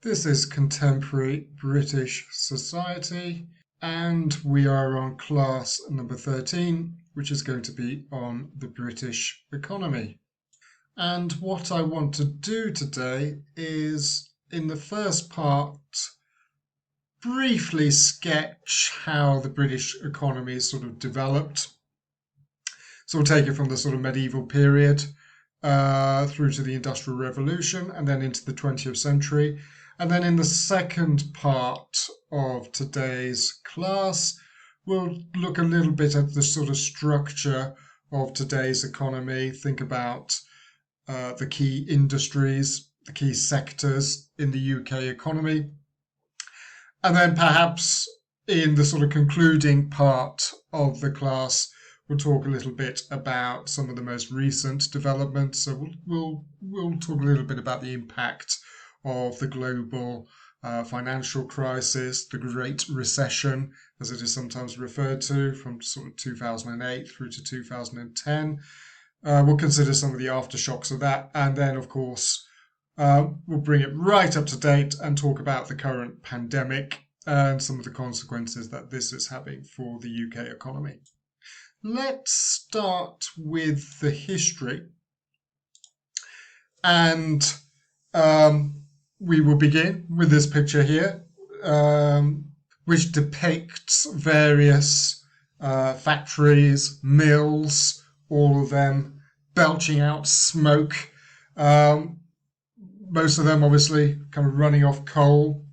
This is contemporary British society, and we are on class number 13, which is going to be on the British economy. And what I want to do today is, in the first part, briefly sketch how the British economy sort of developed. So we'll take it from the sort of medieval period through to the Industrial Revolution and then into the 20th century. And then in the second part of today's class, we'll look a little bit at the sort of structure of today's economy, think about the key industries, the key sectors in the UK economy. And then perhaps in the sort of concluding part of the class, we'll talk a little bit about some of the most recent developments. So we'll talk a little bit about the impact of the global financial crisis, the Great Recession, as it is sometimes referred to, from sort of 2008 through to 2010. We'll consider some of the aftershocks of that, and then, of course, we'll bring it right up to date and talk about the current pandemic and some of the consequences that this is having for the UK economy. Let's start with the history, and we will begin with this picture here, which depicts various factories, mills, all of them belching out smoke. Most of them obviously kind of running off coal,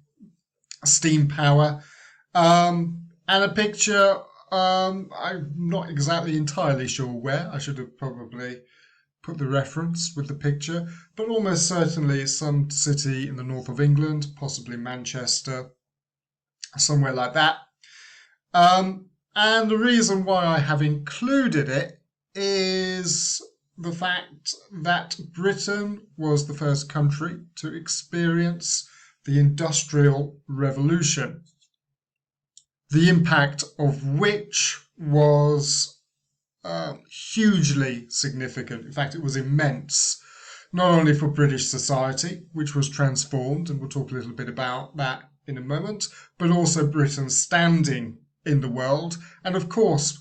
steam power, and a picture, I'm not exactly entirely sure where. I should have probably put the reference with the picture, but almost certainly some city in the north of England, possibly Manchester, somewhere like that. And the reason why I have included it is the fact that Britain was the first country to experience the Industrial Revolution, the impact of which was hugely significant. In fact, it was immense, not only for British society, which was transformed, and we'll talk a little bit about that in a moment, but also Britain's standing in the world. And of course,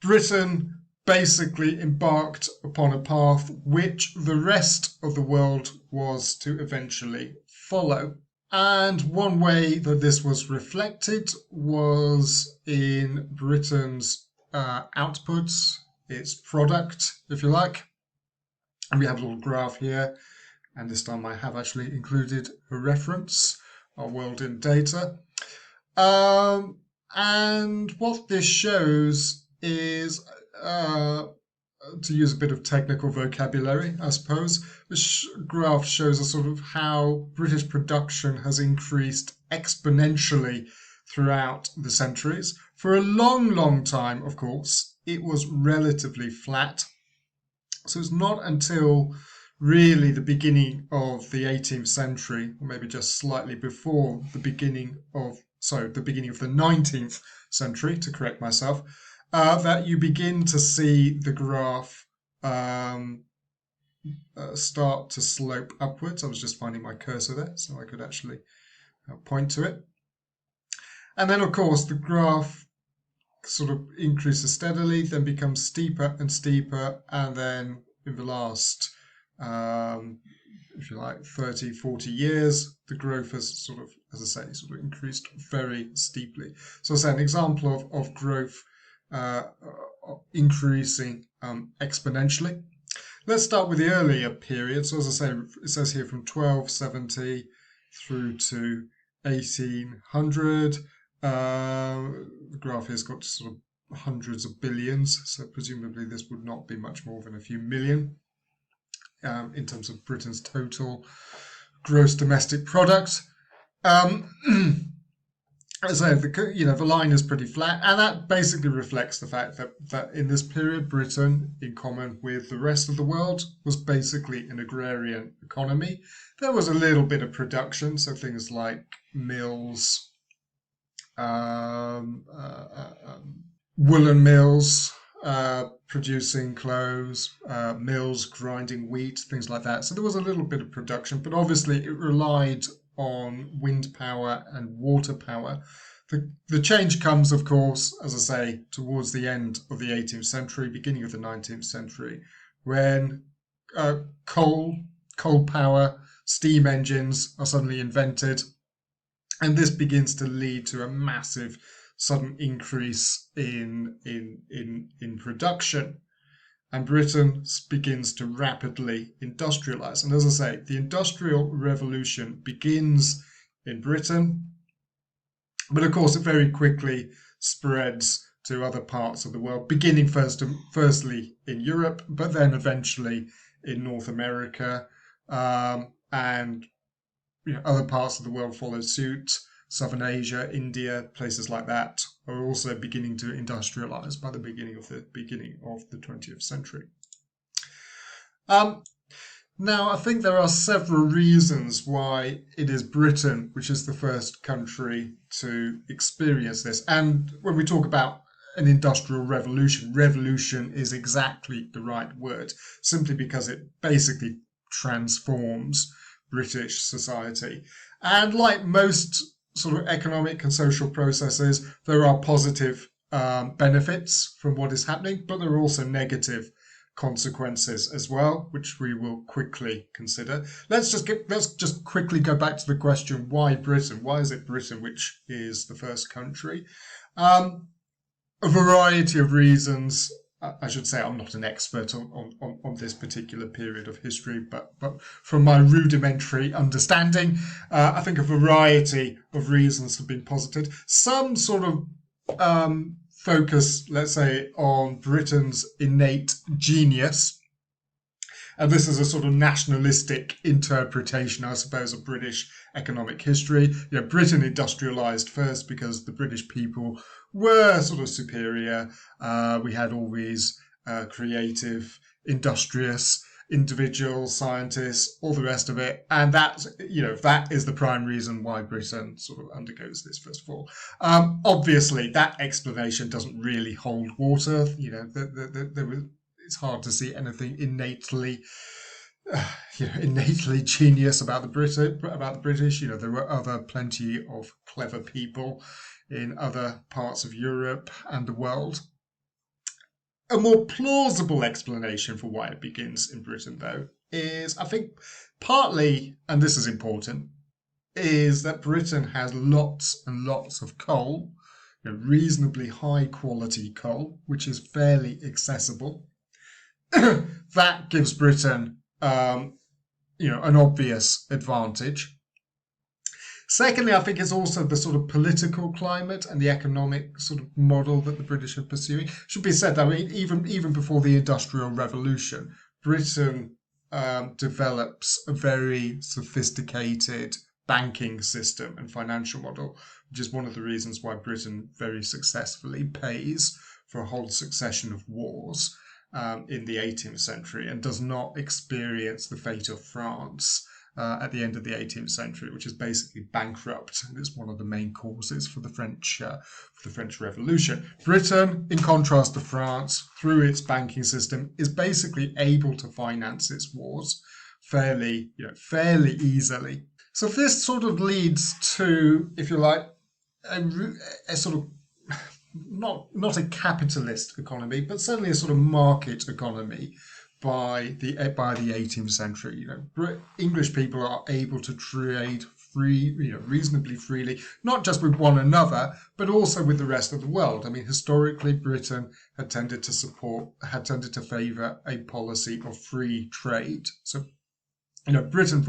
Britain basically embarked upon a path which the rest of the world was to eventually follow. And one way that this was reflected was in Britain's outputs, its product, if you like. And we have a little graph here, and this time I have actually included a reference, our world in data. And what this shows is, to use a bit of technical vocabulary, I suppose, this graph shows a sort of how British production has increased exponentially throughout the centuries. For a long, long time, of course, it was relatively flat. So it's not until really the beginning of the 18th century, or maybe just slightly before the beginning of the 19th century, to correct myself, that you begin to see the graph start to slope upwards. I was just finding my cursor there so I could actually point to it. And then, of course, the graph sort of increases steadily, then becomes steeper and steeper, and then in the last, if you like, 30, 40 years, the growth has sort of, as I say, sort of increased very steeply. So as an example of growth increasing exponentially. Let's start with the earlier period. So as I say, it says here from 1270 through to 1800. The graph here's got sort of hundreds of billions, so presumably this would not be much more than a few million in terms of Britain's total gross domestic product. So the line is pretty flat, and that basically reflects the fact that in this period, Britain, in common with the rest of the world, was basically an agrarian economy. There was a little bit of production, so things like mills, woolen mills producing clothes, mills grinding wheat, things like that. So there was a little bit of production, but obviously it relied on wind power and water power. The change comes, of course, as I say, towards the end of the 18th century, beginning of the 19th century, when coal power, steam engines are suddenly invented, and this begins to lead to a massive sudden increase in production. And Britain begins to rapidly industrialize. And as I say, the Industrial Revolution begins in Britain, but of course it very quickly spreads to other parts of the world, beginning firstly in Europe, but then eventually in North America, and other parts of the world follow suit. Southern Asia, India, places like that are also beginning to industrialize by the beginning of the 20th century. Now, I think there are several reasons why it is Britain which is the first country to experience this. And when we talk about an industrial revolution, revolution is exactly the right word, simply because it basically transforms British society. And like most sort of economic and social processes, there are positive benefits from what is happening, but there are also negative consequences as well, which we will quickly consider. Let's just quickly go back to the question: why Britain? Why is it Britain which is the first country? A variety of reasons. I should say I'm not an expert on this particular period of history, but from my rudimentary understanding, I think a variety of reasons have been posited. Some sort of focus, let's say, on Britain's innate genius. And this is a sort of nationalistic interpretation, I suppose, of British economic history. Britain industrialized first because the British people were sort of superior. We had all these creative, industrious individuals, scientists, all the rest of it. And that is the prime reason why Britain sort of undergoes this, first of all. Obviously, that explanation doesn't really hold water. It's hard to see anything innately genius about the British. There were plenty of clever people in other parts of Europe and the world. A more plausible explanation for why it begins in Britain, though, is, I think, partly, and this is important, is that Britain has lots and lots of coal, reasonably high quality coal, which is fairly accessible. That gives Britain, an obvious advantage. Secondly, I think it's also the sort of political climate and the economic sort of model that the British are pursuing. Should be said that, even before the Industrial Revolution, Britain develops a very sophisticated banking system and financial model, which is one of the reasons why Britain very successfully pays for a whole succession of wars in the 18th century, and does not experience the fate of France at the end of the 18th century, which is basically bankrupt. And it's one of the main causes for the French Revolution. Britain, in contrast to France, through its banking system, is basically able to finance its wars fairly easily. So this sort of leads to, if you like, a sort of not a capitalist economy, but certainly a sort of market economy by the 18th century. English people are able to trade reasonably freely, not just with one another, but also with the rest of the world. Historically, Britain had tended to favour a policy of free trade. So, Britain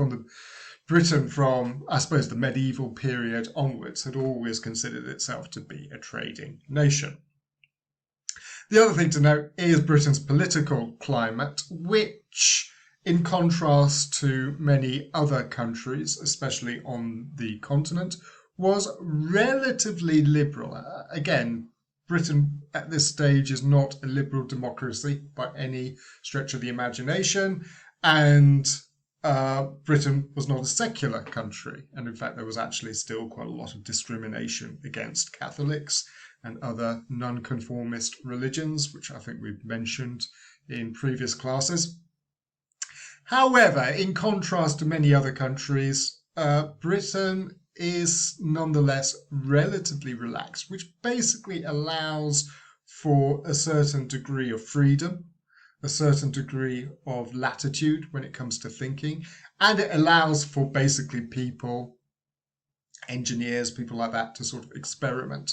from, I suppose, the medieval period onwards had always considered itself to be a trading nation. The other thing to note is Britain's political climate, which, in contrast to many other countries, especially on the continent, was relatively liberal. Again, Britain at this stage is not a liberal democracy by any stretch of the imagination, and Britain was not a secular country, and in fact there was actually still quite a lot of discrimination against Catholics and other non-conformist religions, which I think we've mentioned in previous classes. However, in contrast to many other countries, Britain is nonetheless relatively relaxed, which basically allows for a certain degree of freedom, a certain degree of latitude when it comes to thinking, and it allows for basically people, engineers, people like that, to sort of experiment.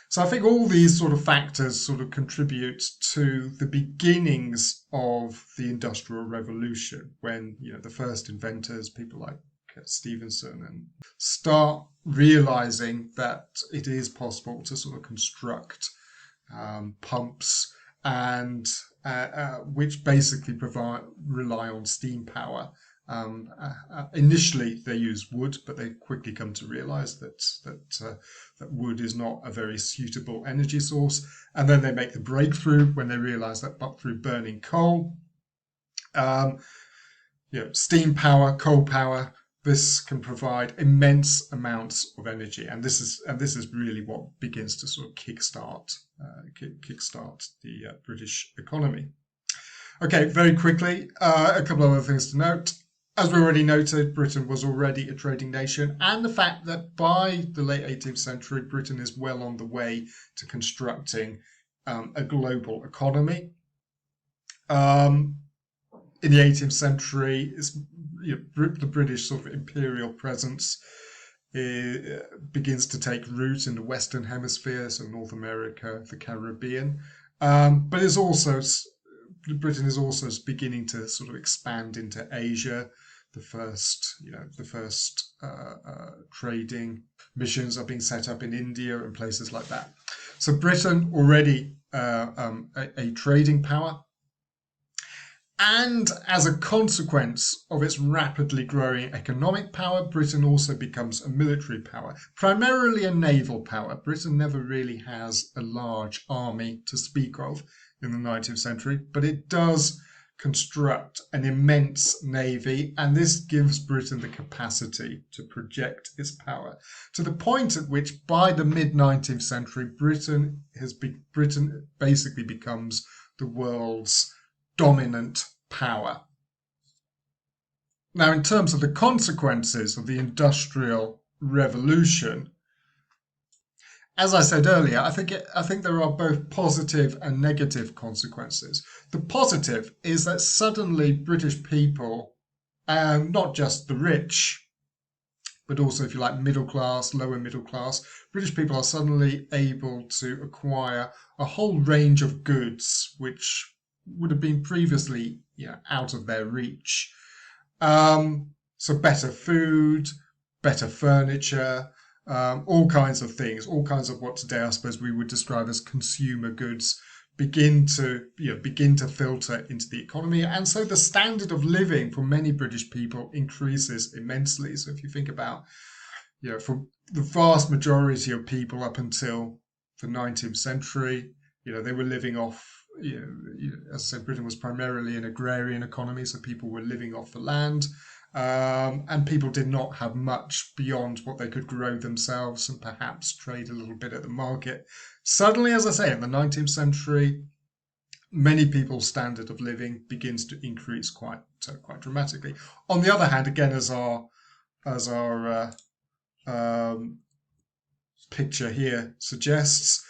So I think all these sort of factors sort of contribute to the beginnings of the Industrial Revolution, when the first inventors, people like Stevenson, and start realizing that it is possible to sort of construct pumps and which basically rely on steam power. Initially, they use wood, but they quickly come to realize that wood is not a very suitable energy source. And then they make the breakthrough when they realize that, but through burning coal, steam power, coal power, this can provide immense amounts of energy, and this is really what begins to sort of kickstart the British economy. Okay, very quickly, a couple of other things to note. As we already noted, Britain was already a trading nation, and the fact that by the late 18th century, Britain is well on the way to constructing a global economy. In the 18th century, the British sort of imperial presence begins to take root in the Western Hemisphere, so North America, the Caribbean, but it's also Britain is also beginning to sort of expand into Asia. The first trading missions are being set up in India and places like that. So Britain already a trading power. And as a consequence of its rapidly growing economic power, Britain also becomes a military power, primarily a naval power. Britain never really has a large army to speak of in the 19th century, but it does construct an immense navy, and this gives Britain the capacity to project its power to the point at which by the mid-19th century, Britain basically becomes the world's dominant power. Now, in terms of the consequences of the Industrial Revolution, as I said earlier, I think there are both positive and negative consequences. The positive is that suddenly British people, and not just the rich, but also, if you like, middle class, lower middle class, British people are suddenly able to acquire a whole range of goods which would have been previously out of their reach. So better food, better furniture, all kinds of things, all kinds of what today I suppose we would describe as consumer goods begin to filter into the economy, and so the standard of living for many British people increases immensely. So if you think about, for the vast majority of people up until the 19th century, they were living off. As I said, Britain was primarily an agrarian economy, so people were living off the land. And people did not have much beyond what they could grow themselves and perhaps trade a little bit at the market. Suddenly, as I say, in the 19th century, many people's standard of living begins to increase quite dramatically. On the other hand, again, as our picture here suggests,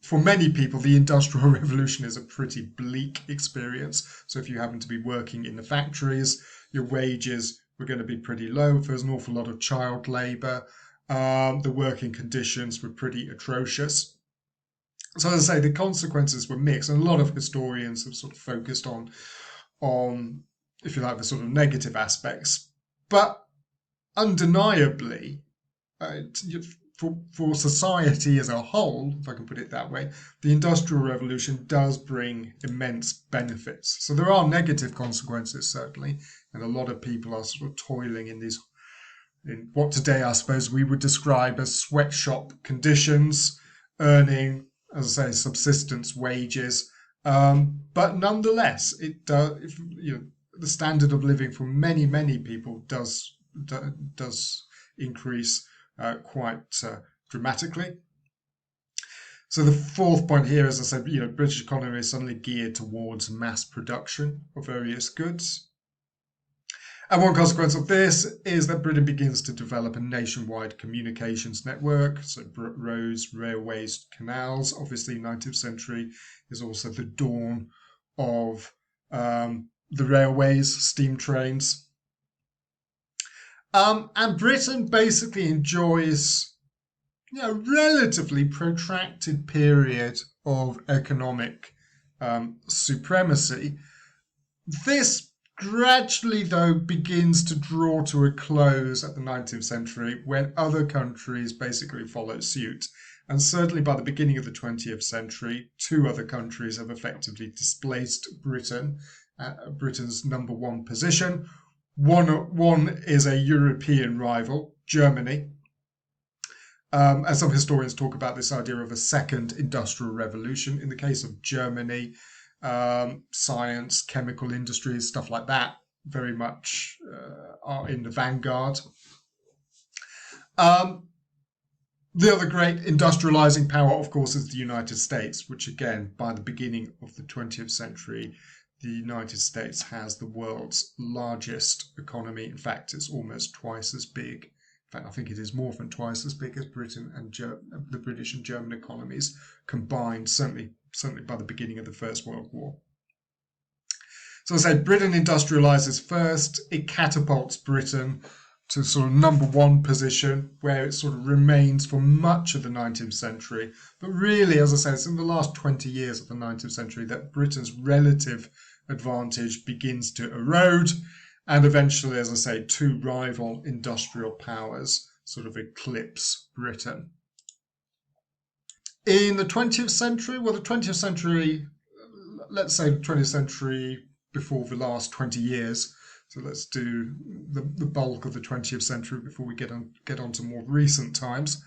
for many people, the Industrial Revolution is a pretty bleak experience. So if you happen to be working in the factories, your wages were going to be pretty low. There's an awful lot of child labour. The working conditions were pretty atrocious. So as I say, the consequences were mixed, and a lot of historians have sort of focused on, if you like, the sort of negative aspects. But undeniably, for society as a whole, if I can put it that way, the Industrial Revolution does bring immense benefits. So there are negative consequences, certainly, and a lot of people are sort of toiling in what today I suppose we would describe as sweatshop conditions, earning, as I say, subsistence wages. But nonetheless, the standard of living for many people does increase quite dramatically. So the fourth point here, as I said, British economy is suddenly geared towards mass production of various goods. And one consequence of this is that Britain begins to develop a nationwide communications network, so roads, railways, canals. Obviously, 19th century is also the dawn of the railways, steam trains. And Britain basically enjoys relatively protracted period of economic supremacy. This gradually, though, begins to draw to a close at the 19th century when other countries basically follow suit. And certainly by the beginning of the 20th century, two other countries have effectively displaced Britain, Britain's number one position. One is a European rival, Germany. And some historians talk about this idea of a second industrial revolution. In the case of Germany, science, chemical industries, stuff like that, very much are in the vanguard. The other great industrializing power, of course, is the United States, which again, by the beginning of the 20th century, the United States has the world's largest economy. In fact, it's almost twice as big. In fact, I think it is more than twice as big as Britain and the British and German economies combined, certainly by the beginning of the First World War. So I say Britain industrializes first. It catapults Britain to sort of number one position, where it sort of remains for much of the 19th century. But really, as I say, it's in the last 20 years of the 19th century that Britain's relative advantage begins to erode. And eventually, as I say, two rival industrial powers sort of eclipse Britain. In the 20th century, well, the 20th century, let's say the 20th century before the last 20 years, so let's do the bulk of the 20th century before we get on to more recent times.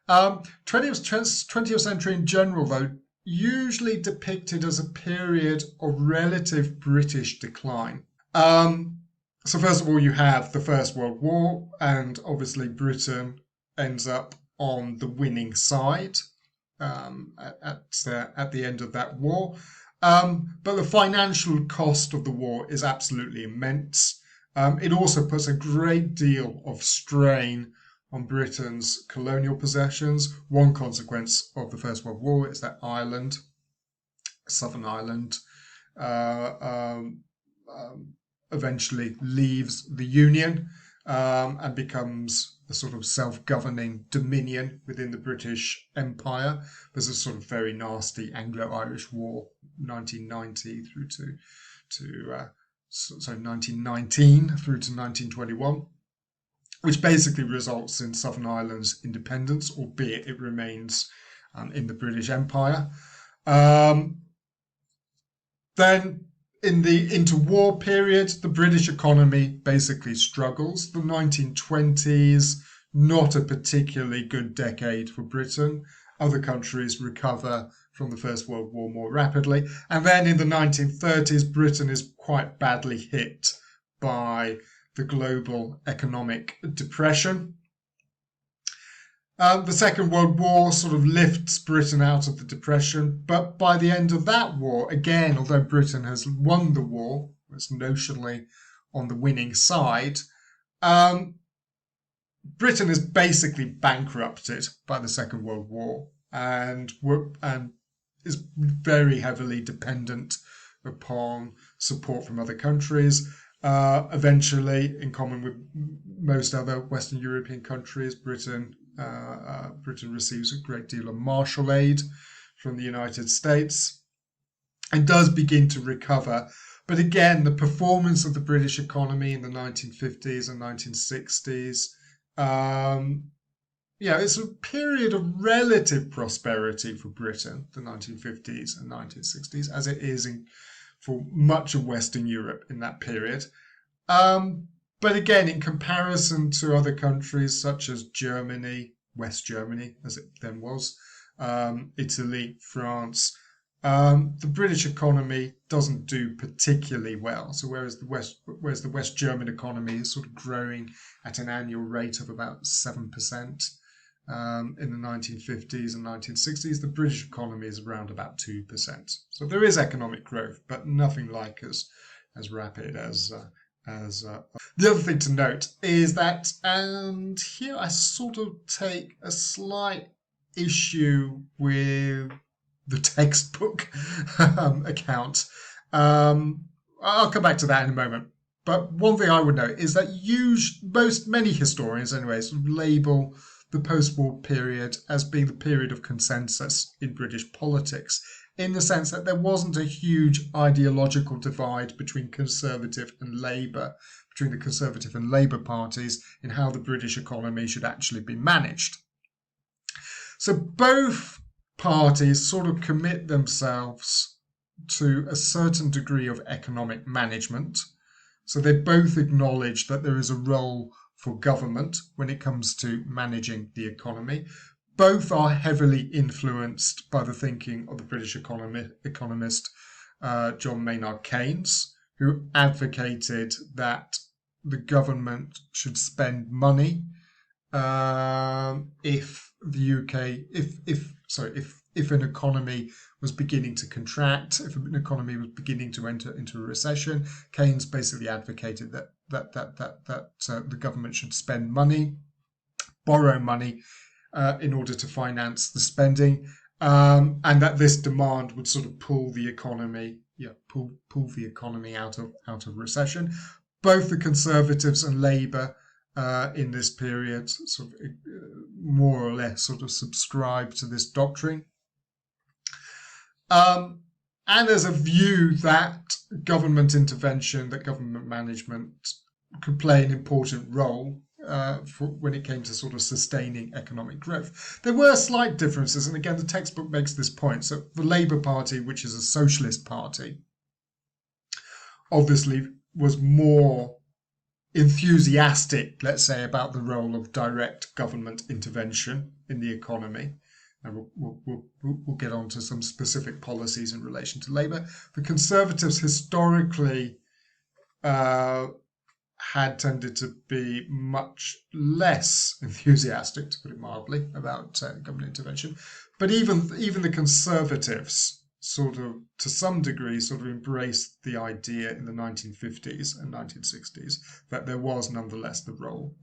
20th century in general, though, usually depicted as a period of relative British decline. So first of all, you have the First World War, and obviously Britain ends up on the winning side at the end of that war. But the financial cost of the war is absolutely immense. It also puts a great deal of strain on Britain's colonial possessions. One consequence of the First World War is that Ireland, Southern Ireland, eventually leaves the Union and becomes a sort of self-governing dominion within the British Empire. There's a sort of very nasty Anglo-Irish War, 1990 through to 1919 through to 1921, which basically results in Southern Ireland's independence, albeit it remains in the British Empire. Then in the interwar period, the British economy basically struggles. The 1920s, not a particularly good decade for Britain. Other countries recover from the First World War more rapidly. And then in the 1930s, Britain is quite badly hit by the global economic depression. The Second World War sort of lifts Britain out of the depression, but by the end of that war, again, although Britain has won the war, it's notionally on the winning side, Britain is basically bankrupted by the Second World War and is very heavily dependent upon support from other countries. Eventually, in common with most other Western European countries, Britain receives a great deal of Marshall aid from the United States and does begin to recover. But again, the performance of the British economy in the 1950s and 1960s, it's a period of relative prosperity for Britain, the 1950s and 1960s, as it is for much of Western Europe in that period. But again, in comparison to other countries such as Germany, West Germany, as it then was, Italy, France, the British economy doesn't do particularly well. So whereas the West German economy is sort of growing at an annual rate of about 7% in the 1950s and 1960s, the British economy is around about 2%. So there is economic growth, but nothing like as rapid as as the other thing to note is that, and here I sort of take a slight issue with the textbook account. I'll come back to that in a moment. But one thing I would note is that many historians, anyway, sort of label the post-war period as being the period of consensus in British politics, in the sense that there wasn't a huge ideological divide between Conservative and Labour, between the Conservative and Labour parties in how the British economy should actually be managed. So both parties sort of commit themselves to a certain degree of economic management. So they both acknowledge that there is a role for government when it comes to managing the economy. Both are heavily influenced by the thinking of the British economist John Maynard Keynes, who advocated that the government should spend money if the UK, if an economy was beginning to contract, if an economy was beginning to enter into a recession. Keynes basically advocated that the government should spend money, borrow money, in order to finance the spending, and that this demand would sort of pull the economy out of recession. Both the Conservatives and Labour in this period sort of more or less sort of subscribe to this doctrine. And there's a view that government intervention, that government management could play an important role when it came to sort of sustaining economic growth. There were slight differences, and again, the textbook makes this point. So the Labour Party, which is a socialist party, obviously was more enthusiastic, let's say, about the role of direct government intervention in the economy. And we'll get on to some specific policies in relation to Labour. The Conservatives historically had tended to be much less enthusiastic, to put it mildly, about government intervention. But even the Conservatives sort of, to some degree, sort of embraced the idea in the 1950s and 1960s that there was nonetheless a role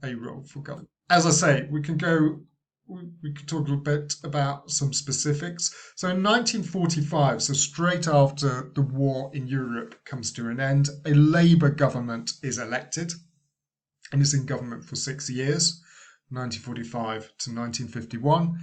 for government. As I say, we could talk a little bit about some specifics. So in 1945, so straight after the war in Europe comes to an end, a Labour government is elected and is in government for 6 years, 1945 to 1951.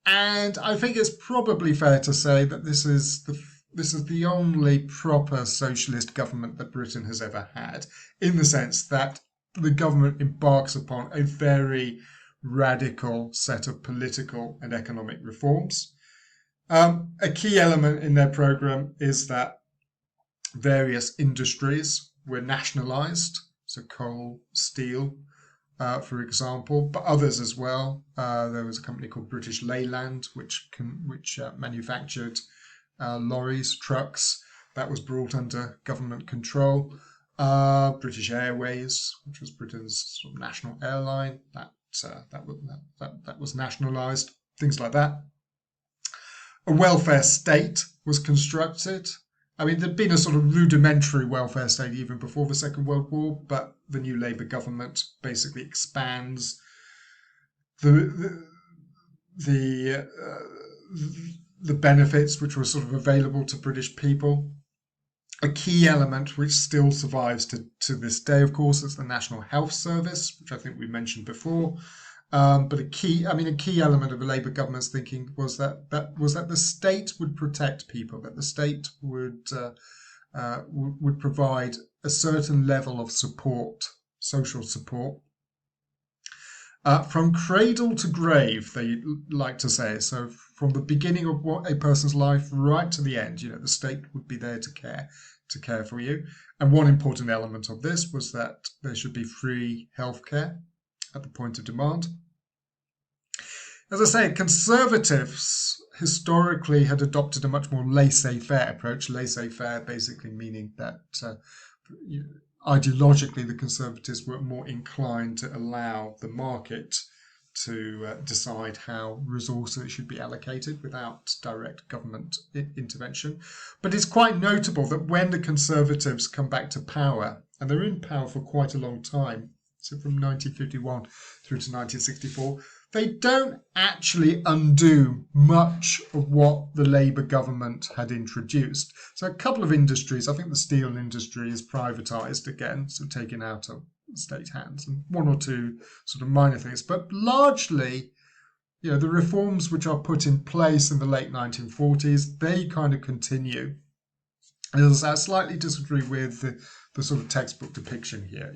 And I think it's probably fair to say that this is the only proper socialist government that Britain has ever had, in the sense that the government embarks upon a very radical set of political and economic reforms. A key element in their programme is that various industries were nationalised, so coal, steel, for example, but others as well. There was a company called British Leyland, which manufactured lorries, trucks. That was brought under government control. British Airways, which was Britain's sort of national airline, that was nationalised. Things like that. A welfare state was constructed. I mean, there'd been a sort of rudimentary welfare state even before the Second World War, but the new Labour government basically expands the benefits which were sort of available to British people. A key element which still survives to this day, of course, is the National Health Service, which I think we mentioned before. But a key element of the Labour government's thinking was that the state would protect people, that the state would provide a certain level of support, social support, from cradle to grave, they like to say. So from the beginning of a person's life right to the end, the state would be there to care for you. And one important element of this was that there should be free healthcare at the point of demand. As I say, Conservatives historically had adopted a much more laissez-faire approach. Laissez-faire basically meaning that ideologically the Conservatives were more inclined to allow the market to decide how resources should be allocated without direct government intervention. But it's quite notable that when the Conservatives come back to power, and they're in power for quite a long time, so from 1951 through to 1964, they don't actually undo much of what the Labour government had introduced. So a couple of industries, I think the steel industry is privatised again, so taken out of state hands, and one or two sort of minor things. But largely, the reforms which are put in place in the late 1940s, they kind of continue. As I slightly disagree with the sort of textbook depiction here.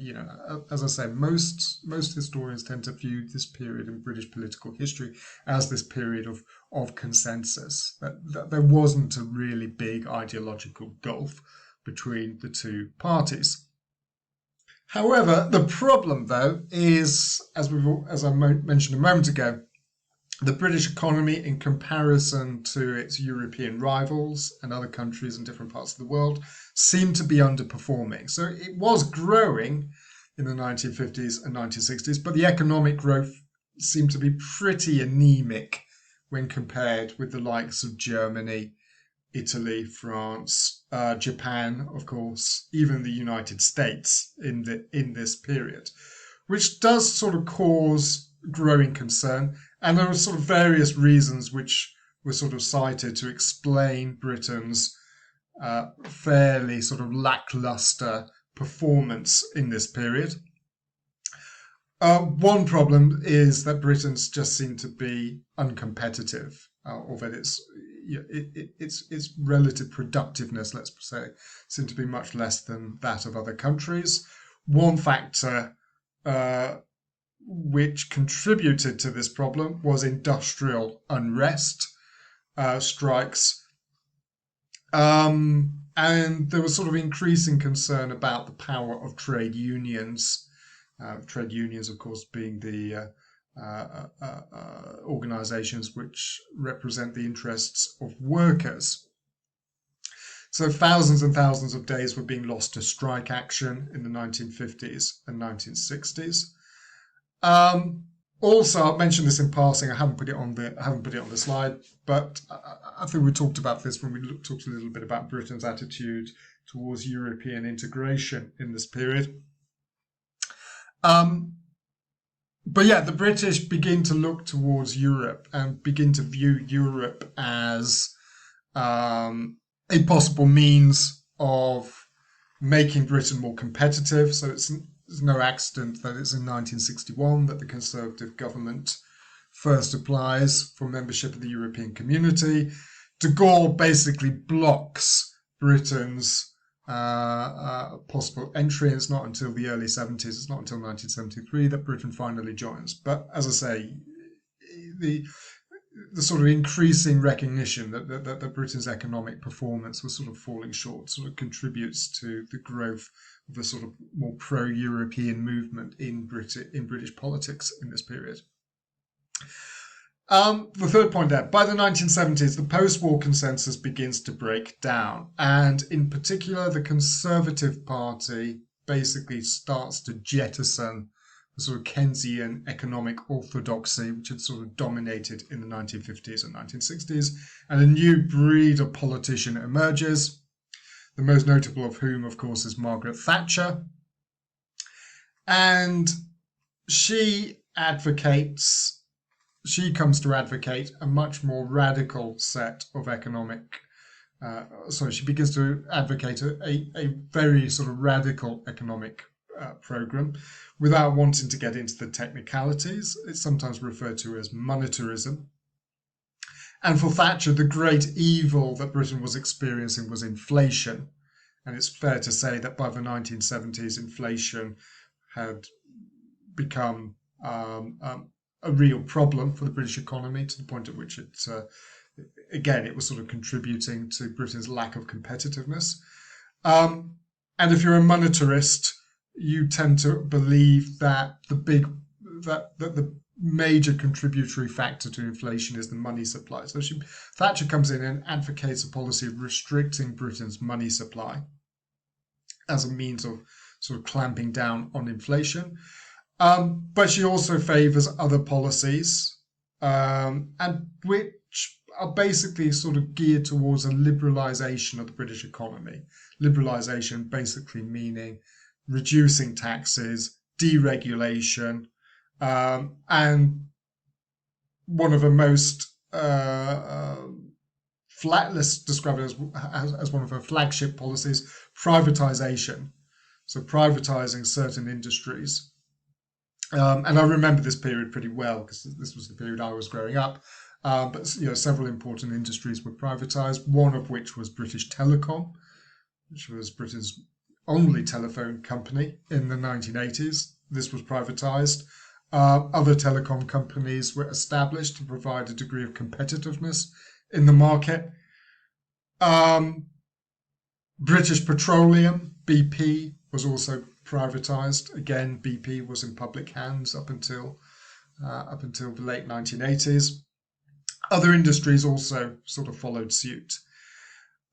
As I say, most historians tend to view this period in British political history as this period of consensus. That there wasn't a really big ideological gulf between the two parties. However, the problem, though, is, as I mentioned a moment ago, the British economy, in comparison to its European rivals and other countries in different parts of the world, seemed to be underperforming. So it was growing in the 1950s and 1960s, but the economic growth seemed to be pretty anemic when compared with the likes of Germany, Italy, France, Japan, of course, even the United States in this period, which does sort of cause growing concern. And there are sort of various reasons which were sort of cited to explain Britain's fairly sort of lackluster performance in this period. One problem is that Britain's just seemed to be uncompetitive, or that its relative productiveness, let's say, seemed to be much less than that of other countries. One factor which contributed to this problem was industrial unrest, strikes, and there was sort of increasing concern about the power of trade unions. Trade unions, of course, being the organizations which represent the interests of workers. So thousands and thousands of days were being lost to strike action in the 1950s and 1960s. Also, I'll mention this in passing. I haven't put it on the slide, but I think we talked about this when we talked a little bit about Britain's attitude towards European integration in this period. But yeah, the British begin to look towards Europe and begin to view Europe as a possible means of making Britain more competitive. So it's no accident that it's in 1961 that the Conservative government first applies for membership of the European Community. De Gaulle basically blocks Britain's possible entry. It's not until the early 70s, it's not until 1973 that Britain finally joins. But as I say, the sort of increasing recognition that Britain's economic performance was sort of falling short sort of contributes to the growth of the sort of more pro-European movement in British politics in this period. The third point there, by the 1970s, the post-war consensus begins to break down. And in particular, the Conservative Party basically starts to jettison the sort of Keynesian economic orthodoxy, which had sort of dominated in the 1950s and 1960s. And a new breed of politician emerges, the most notable of whom, of course, is Margaret Thatcher. And she comes to advocate a much more radical set of she begins to advocate a very sort of radical economic program without wanting to get into the technicalities. It's sometimes referred to as monetarism. And for Thatcher, the great evil that Britain was experiencing was inflation. And it's fair to say that by the 1970s, inflation had become a real problem for the British economy, to the point at which it was sort of contributing to Britain's lack of competitiveness. And if you're a monetarist, you tend to believe that the major contributory factor to inflation is the money supply. So Thatcher comes in and advocates a policy of restricting Britain's money supply as a means of sort of clamping down on inflation. But she also favours other policies, and which are basically sort of geared towards a liberalisation of the British economy. Liberalisation basically meaning reducing taxes, deregulation, and one of the most let's describe it as one of her flagship policies, privatisation. So privatising certain industries. And I remember this period pretty well because this was the period I was growing up. But several important industries were privatised. One of which was British Telecom, which was Britain's only telephone company in the 1980s. This was privatised. Other telecom companies were established to provide a degree of competitiveness in the market. British Petroleum, BP, was also privatised. Again, BP was in public hands up until the late 1980s. Other industries also sort of followed suit.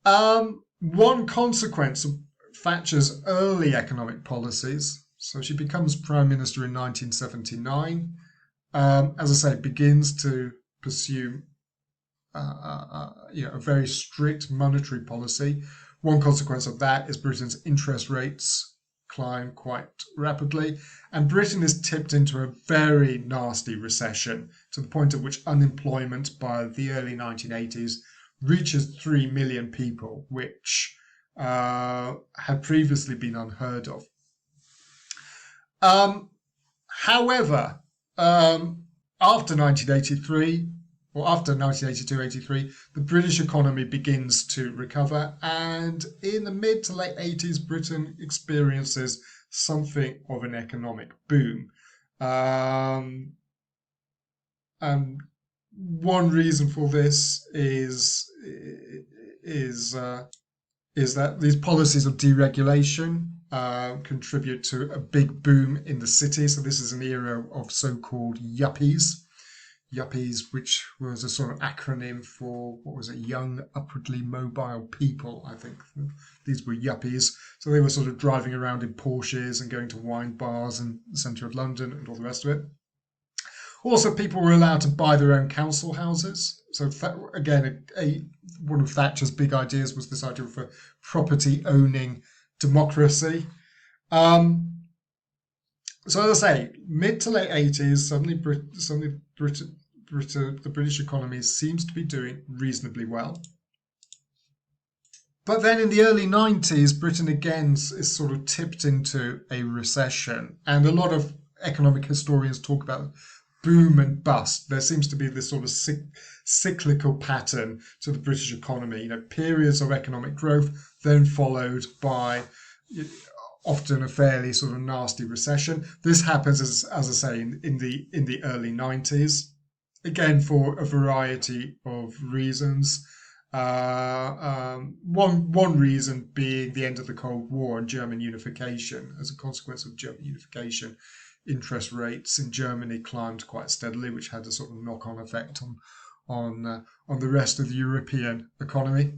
One consequence of Thatcher's early economic policies, so she becomes Prime Minister in 1979, as I say, begins to pursue a very strict monetary policy. One consequence of that is Britain's interest rates climb quite rapidly, and Britain is tipped into a very nasty recession to the point at which unemployment by the early 1980s reaches 3 million people, which had previously been unheard of. However, after 1983, or after 1982-83, the British economy begins to recover, and in the mid to late 80s, Britain experiences something of an economic boom. And one reason for this is that these policies of deregulation contribute to a big boom in the city. So this is an era of so-called yuppies. Yuppies, which was a sort of acronym for, what was it, young, upwardly mobile people, I think. These were yuppies. So they were sort of driving around in Porsches and going to wine bars in the centre of London and all the rest of it. Also, people were allowed to buy their own council houses. So again, one of Thatcher's big ideas was this idea of a property owning democracy. So as I say, mid to late 80s, suddenly the British economy seems to be doing reasonably well. But then in the early 90s, Britain again is sort of tipped into a recession. And a lot of economic historians talk about boom and bust. There seems to be this sort of cyclical pattern to the British economy. Periods of economic growth, then followed by often a fairly sort of nasty recession. This happens, as I say, in the early 90s, again for a variety of reasons. One reason being the end of the Cold War and German unification. As a consequence of German unification, interest rates in Germany climbed quite steadily, which had a sort of knock-on effect on the rest of the European economy.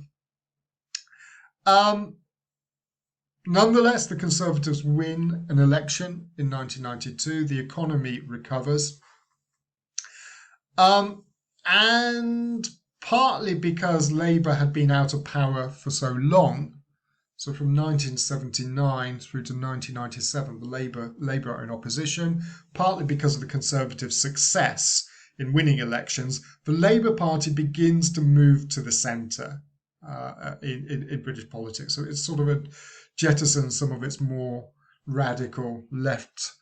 Nonetheless, the Conservatives win an election in 1992. The economy recovers. And partly because Labour had been out of power for so long, so from 1979 through to 1997, the Labour are in opposition, partly because of the Conservatives' success in winning elections, the Labour Party begins to move to the centre in British politics. So it's sort of jettisons some of its more radical leftist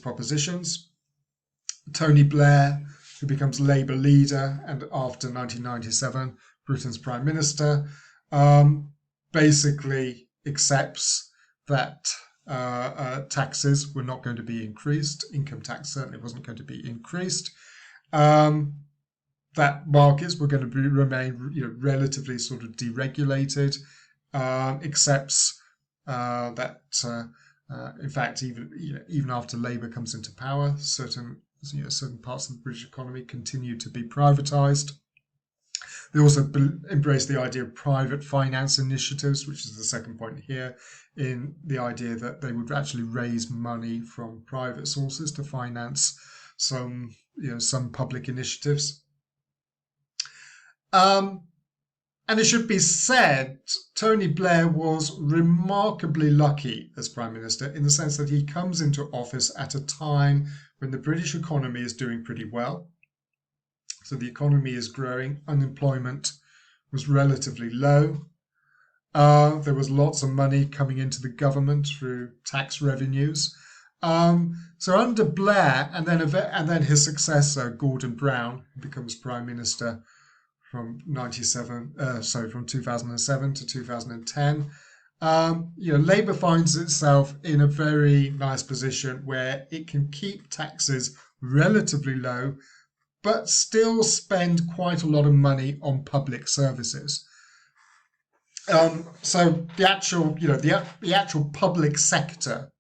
propositions. Tony Blair, who becomes Labour leader and after 1997 Britain's Prime Minister, basically accepts that taxes were not going to be increased. Income tax certainly wasn't going to be increased. That markets were going to remain relatively sort of deregulated. Accepts that in fact even after Labour comes into power, certain parts of the British economy continue to be privatised. They also embraced the idea of private finance initiatives, which is the second point here, in the idea that they would actually raise money from private sources to finance some public initiatives. And it should be said, Tony Blair was remarkably lucky as Prime Minister in the sense that he comes into office at a time when the British economy is doing pretty well. So the economy is growing, unemployment was relatively low. There was lots of money coming into the government through tax revenues. So under Blair and then his successor, Gordon Brown, who becomes Prime Minister from 2007 to 2010. Labour finds itself in a very nice position where it can keep taxes relatively low, but still spend quite a lot of money on public services. So the actual public sector,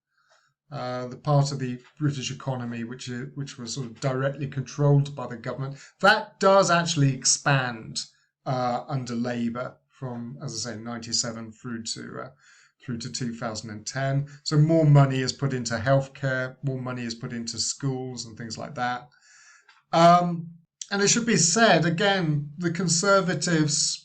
the part of the British economy which was sort of directly controlled by the government, that does actually expand under Labour from, as I say, 97 through to 2010. So more money is put into healthcare, more money is put into schools and things like that. And it should be said again, the Conservatives,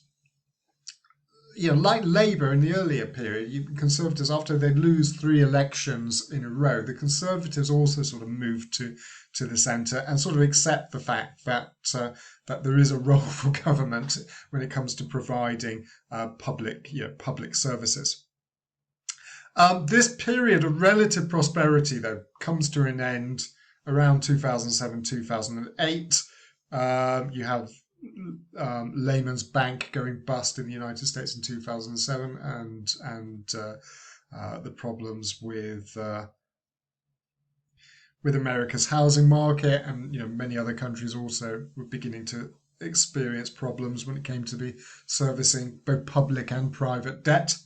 like Labour in the earlier period, Conservatives, after they lose 3 elections in a row, the Conservatives also sort of move to the centre and sort of accept the fact that there is a role for government when it comes to providing public services. This period of relative prosperity, though, comes to an end around 2007, 2008. You have Lehman's Bank going bust in the United States in 2007, and the problems with America's housing market, and many other countries also were beginning to experience problems when it came to the servicing both public and private debt,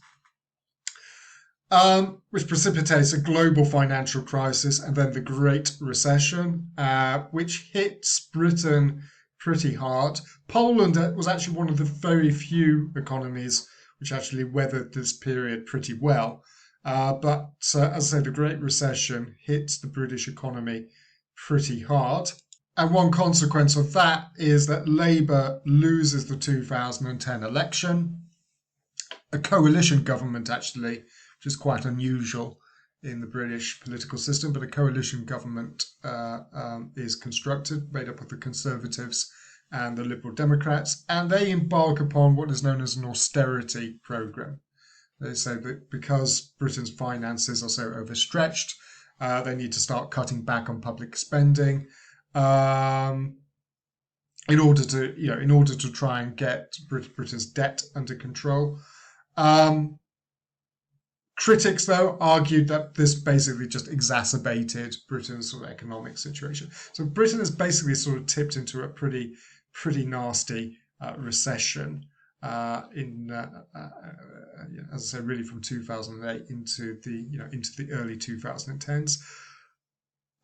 which precipitates a global financial crisis, and then the Great Recession, which hits Britain pretty hard. Poland was actually one of the very few economies which actually weathered this period pretty well. But as I said, the Great Recession hits the British economy pretty hard. And one consequence of that is that Labour loses the 2010 election. A coalition government, actually, which is quite unusual in the British political system, but a coalition government is constructed, made up of the Conservatives and the Liberal Democrats, and they embark upon what is known as an austerity programme. They say that because Britain's finances are so overstretched, they need to start cutting back on public spending in order to try and get Britain's debt under control. Critics, though, argued that this basically just exacerbated Britain's sort of economic situation. So Britain has basically sort of tipped into a pretty nasty recession as I say, really from 2008 into the early 2010s.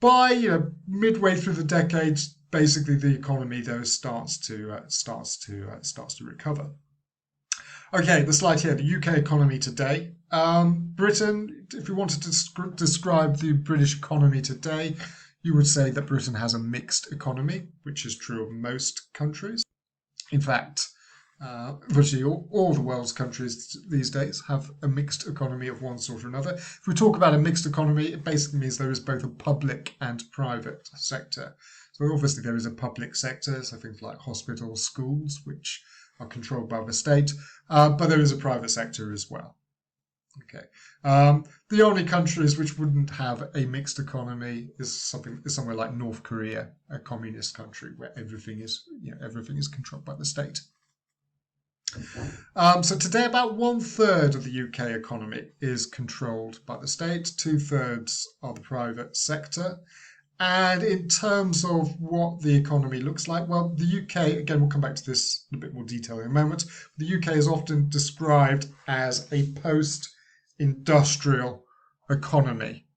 By midway through the decade, basically the economy though starts to recover. Okay, the slide here, the UK economy today. Britain, if you wanted to describe the British economy today, you would say that Britain has a mixed economy, which is true of most countries. In fact, virtually all the world's countries these days have a mixed economy of one sort or another. If we talk about a mixed economy, it basically means there is both a public and private sector. So obviously there is a public sector, so things like hospitals, schools, which are controlled by the state, but there is a private sector as well. Okay. The only countries which wouldn't have a mixed economy is somewhere like North Korea, a communist country where everything is controlled by the state. So today, about 1/3 of the UK economy is controlled by the state. 2/3 are the private sector. And in terms of what the economy looks like, well, the UK, again, we'll come back to this in a bit more detail in a moment. The UK is often described as a post-industrial economy.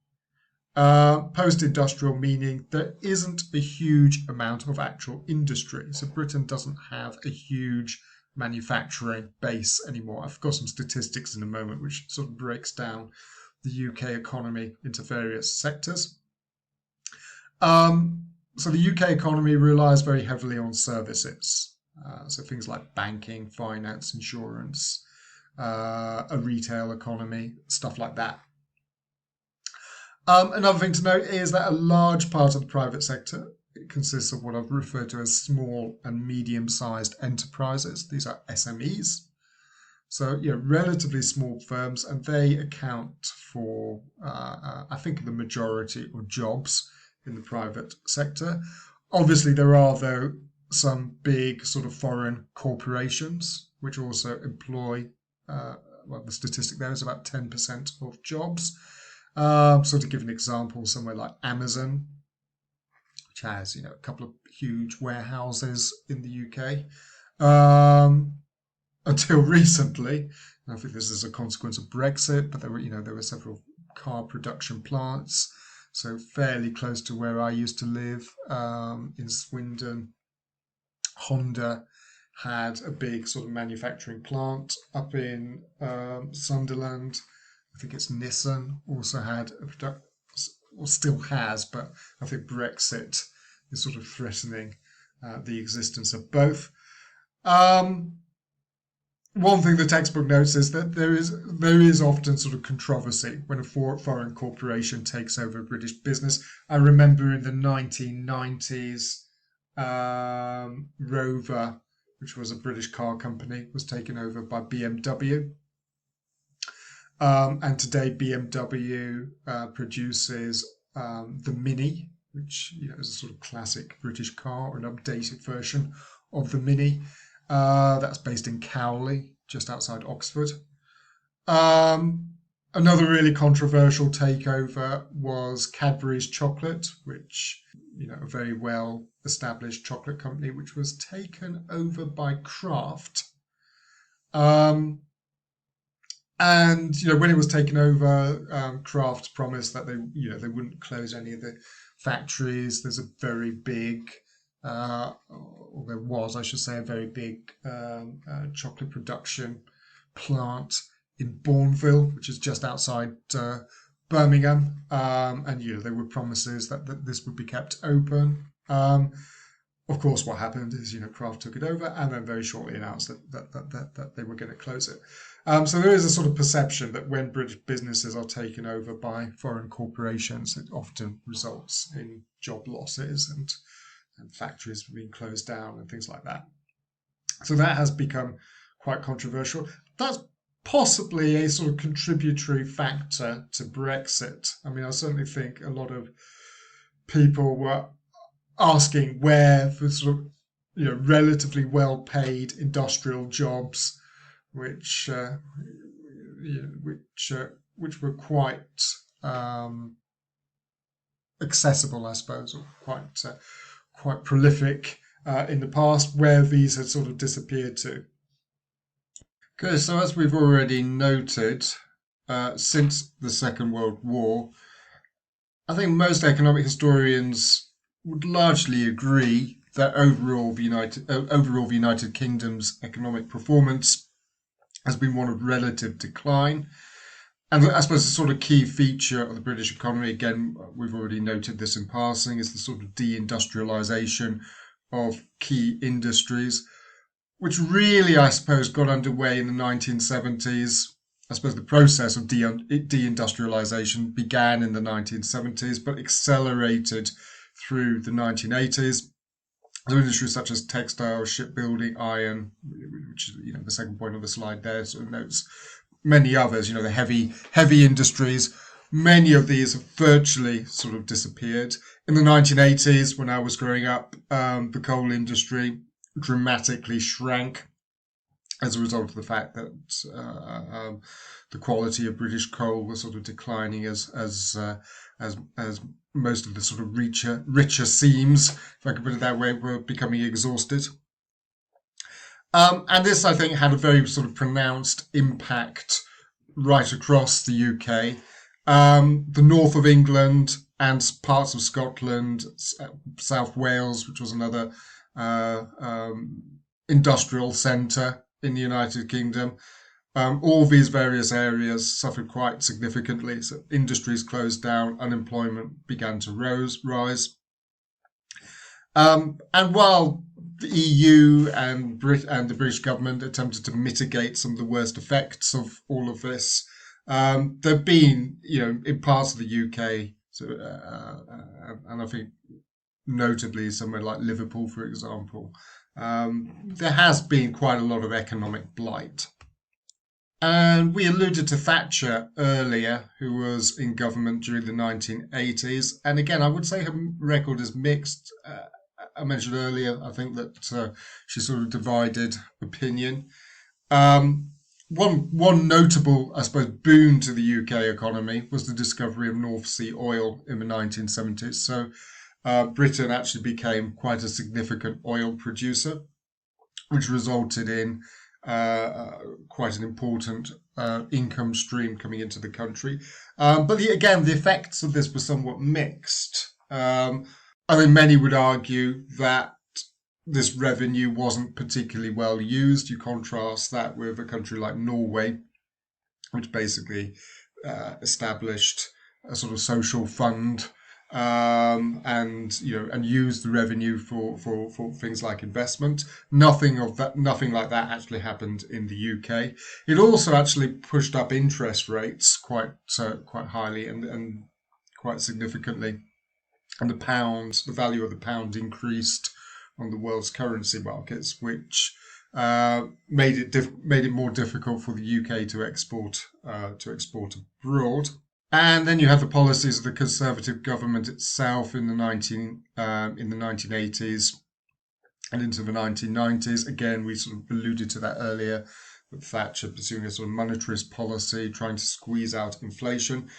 Post-industrial meaning there isn't a huge amount of actual industry. So Britain doesn't have a huge manufacturing base anymore. I've got some statistics in a moment which sort of breaks down the UK economy into various sectors. So the UK economy relies very heavily on services. So things like banking, finance, insurance, a retail economy, stuff like that. Another thing to note is that a large part of the private sector consists of what I've referred to as small and medium-sized enterprises. These are SMEs. So, relatively small firms, and they account for, I think, the majority of jobs in the private sector. Obviously, there are, though, some big sort of foreign corporations which also employ, the statistic there is about 10% of jobs. So to give an example, somewhere like Amazon, which has, a couple of huge warehouses in the UK, until recently, I think this is a consequence of Brexit, but there were several car production plants. So fairly close to where I used to live, in Swindon, Honda had a big sort of manufacturing plant. Up in Sunderland, I think it's Nissan also had a product, or still has, but I think Brexit is sort of threatening the existence of both. One thing the textbook notes is that there is often sort of controversy when a foreign corporation takes over a British business. I remember in the 1990s, Rover, which was a British car company, was taken over by BMW. And today BMW produces the Mini, which is a sort of classic British car, or an updated version of the Mini. That's based in Cowley, just outside Oxford. Another really controversial takeover was Cadbury's Chocolate, which, a very well established chocolate company, which was taken over by Kraft. And when it was taken over, Kraft promised that they wouldn't close any of the factories. There's a very big, or there was, I should say, a very big chocolate production plant in Bourneville, which is just outside Birmingham. And there were promises that this would be kept open. Of course, what happened is, Kraft took it over and then very shortly announced that they were going to close it. So there is a sort of perception that when British businesses are taken over by foreign corporations, it often results in job losses and factories being closed down and things like that. So that has become quite controversial. That's possibly a sort of contributory factor to Brexit. I mean, I certainly think a lot of people were asking where the sort of relatively well-paid industrial jobs, which were quite accessible, I suppose, or quite prolific in the past, where these had sort of disappeared to. Okay, so as we've already noted, since the Second World War, I think most economic historians would largely agree that overall the United Kingdom's economic performance has been one of relative decline. And I suppose the sort of key feature of the British economy, again, we've already noted this in passing, is the sort of deindustrialization of key industries, which really, I suppose, got underway in the 1970s. I suppose the process of deindustrialization began in the 1970s, but accelerated through the 1980s. So industries such as textiles, shipbuilding, iron, which is the second point on the slide there, sort of notes many others. The heavy industries. Many of these have virtually sort of disappeared. In the 1980s, when I was growing up, the coal industry dramatically shrank as a result of the fact that the quality of British coal was sort of declining as most of the sort of richer seams, if I could put it that way, were becoming exhausted. And this, I think, had a very sort of pronounced impact right across the UK. The north of England and parts of Scotland, South Wales, which was another industrial centre in the United Kingdom. All these various areas suffered quite significantly. So industries closed down, unemployment began to rise. And while the EU and the British government attempted to mitigate some of the worst effects of all of this, there've been, in parts of the UK, so, and I think notably somewhere like Liverpool, for example, there has been quite a lot of economic blight. And we alluded to Thatcher earlier, who was in government during the 1980s. And again, I would say her record is mixed. I mentioned earlier, I think that she sort of divided opinion. One notable, I suppose, boon to the UK economy was the discovery of North Sea oil in the 1970s. So Britain actually became quite a significant oil producer, which resulted in quite an important income stream coming into the country. But again, the effects of this were somewhat mixed. I think many would argue that this revenue wasn't particularly well used. You contrast that with a country like Norway, which basically established a sort of social fund and use the revenue for things like investment. Nothing like that actually happened in the UK. It also actually pushed up interest rates quite highly and quite significantly, and the value of the pound increased on the world's currency markets, which made it more difficult for the UK to export abroad. And then you have the policies of the Conservative government itself in the 1980s and into the 1990s. Again, we sort of alluded to that earlier, with Thatcher pursuing a sort of monetarist policy, trying to squeeze out inflation,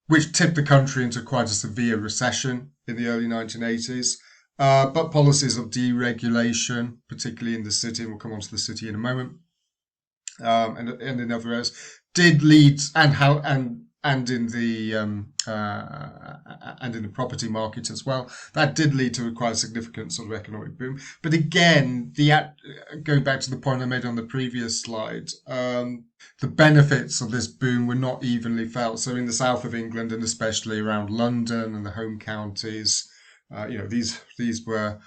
which tipped the country into quite a severe recession in the early 1980s. But policies of deregulation, particularly in the city, and we'll come on to the city in a moment, and in other areas, did lead and in the property market as well. That did lead to a quite significant sort of economic boom. But again, going back to the point I made on the previous slide, the benefits of this boom were not evenly felt. So in the south of England, and especially around London and the home counties, these were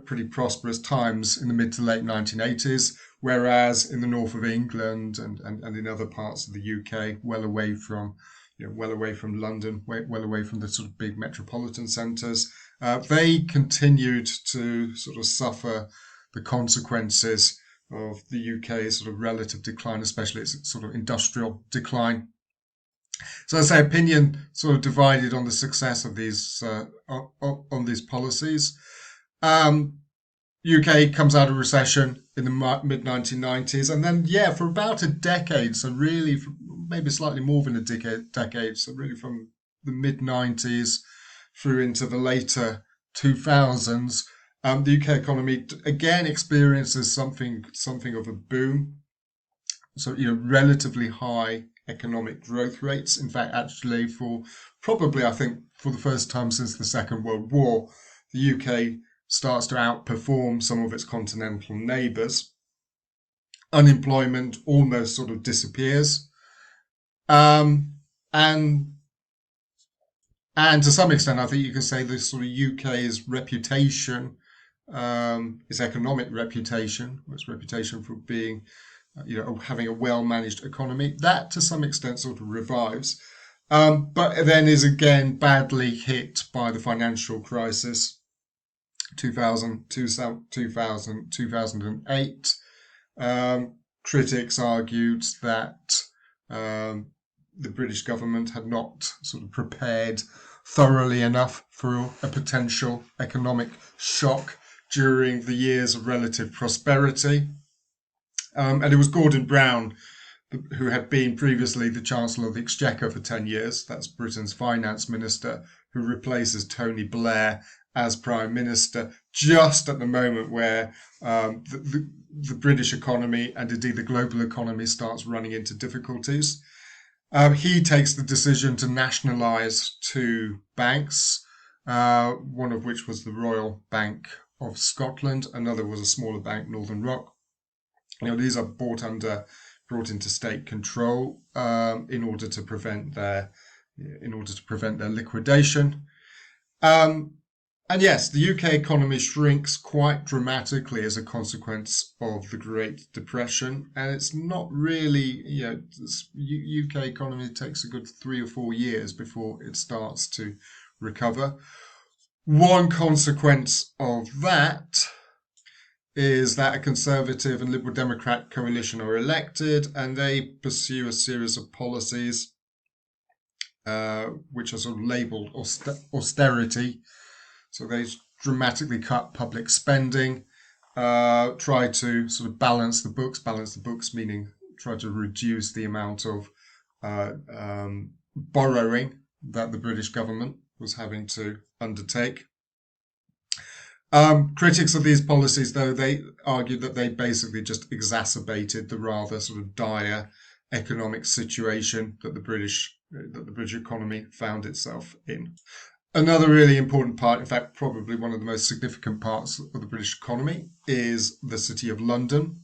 pretty prosperous times in the mid to late 1980s. Whereas in the north of England and in other parts of the UK, well away from London, well away from the sort of big metropolitan centres, they continued to sort of suffer the consequences of the UK's sort of relative decline, especially its sort of industrial decline. So as I say, opinion sort of divided on the success of these on these policies. UK comes out of recession in the mid-1990s, and then, for about a decade, so really maybe slightly more than a decade, so really from the mid-90s through into the later 2000s, the UK economy again experiences something of a boom. So, relatively high economic growth rates. In fact, actually, I think, for the first time since the Second World War, the UK starts to outperform some of its continental neighbours. Unemployment almost sort of disappears. And to some extent, I think you can say this sort of UK's reputation, its economic reputation, its reputation for being, having a well-managed economy, that to some extent sort of revives. But then is again badly hit by the financial crisis. 2008. Critics argued that the British government had not sort of prepared thoroughly enough for a potential economic shock during the years of relative prosperity. And it was Gordon Brown, who had been previously the Chancellor of the Exchequer for 10 years, that's Britain's finance minister, who replaces Tony Blair as Prime Minister, just at the moment where the British economy and indeed the global economy starts running into difficulties. He takes the decision to nationalise two banks, one of which was the Royal Bank of Scotland. Another was a smaller bank, Northern Rock. These are brought into state control in order to prevent their liquidation. And yes, the UK economy shrinks quite dramatically as a consequence of the Great Depression, and it's not really, the UK economy takes a good 3 or 4 years before it starts to recover. One consequence of that is that a Conservative and Liberal Democrat coalition are elected, and they pursue a series of policies which are sort of labelled austerity. So they dramatically cut public spending, try to sort of balance the books meaning try to reduce the amount of borrowing that the British government was having to undertake. Critics of these policies, though, they argue that they basically just exacerbated the rather sort of dire economic situation that the British economy found itself in. Another really important part, in fact, probably one of the most significant parts of the British economy, is the City of London.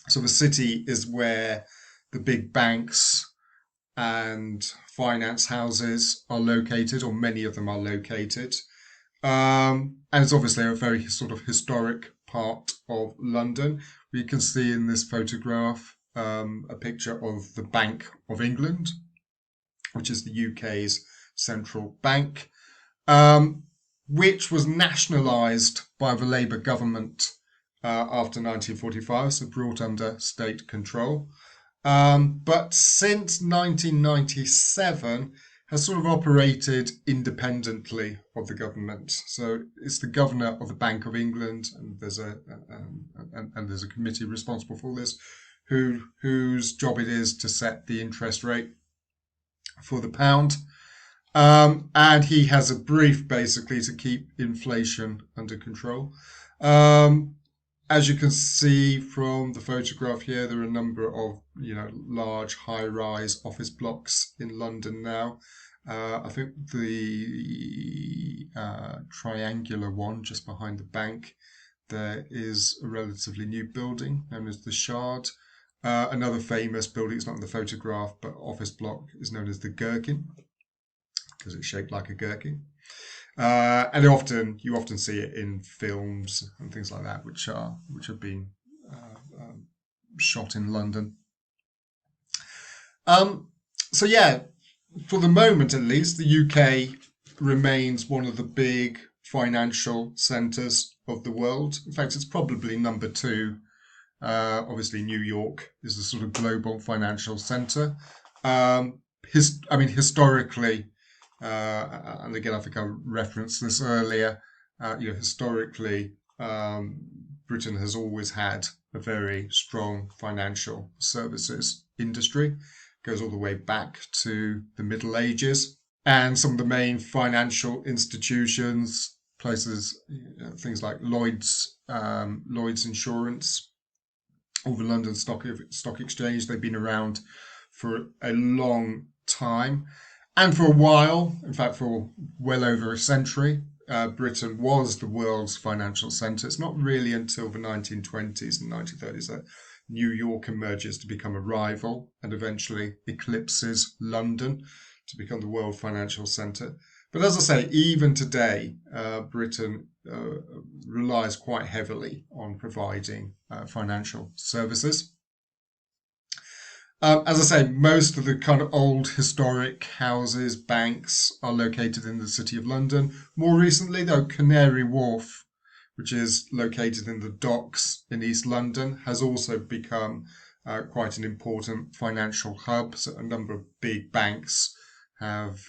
So the city is where the big banks and finance houses are located, or many of them are located. And it's obviously a very sort of historic part of London. We can see in this photograph a picture of the Bank of England, which is the UK's central bank, which was nationalised by the Labour government after 1945, so brought under state control. But since 1997, has sort of operated independently of the government. So it's the governor of the Bank of England, and there's a committee responsible for this, whose job it is to set the interest rate for the pound. And he has a brief basically to keep inflation under control. As you can see from the photograph here, there are a number of large high-rise office blocks in London now. I think the triangular one just behind the bank, there is a relatively new building known as the Shard. Another famous building, it's not in the photograph, but office block is known as the Gherkin because it's shaped like a gherkin. And you often see it in films and things like that, which have been shot in London. So yeah, for the moment at least, the UK remains one of the big financial centres of the world. In fact, it's probably number two. Obviously, New York is the sort of global financial centre. Historically. And again, I think I referenced this earlier. Historically, Britain has always had a very strong financial services industry. It goes all the way back to the Middle Ages, and some of the main financial institutions, places, things like Lloyd's Insurance, or the London Stock Exchange. They've been around for a long time. And for a while, in fact, for well over a century, Britain was the world's financial centre. It's not really until the 1920s and 1930s that New York emerges to become a rival and eventually eclipses London to become the world financial centre. But as I say, even today, Britain relies quite heavily on providing financial services. As I say, most of the kind of old historic houses, banks are located in the City of London. More recently, though, Canary Wharf, which is located in the docks in East London, has also become quite an important financial hub. So a number of big banks have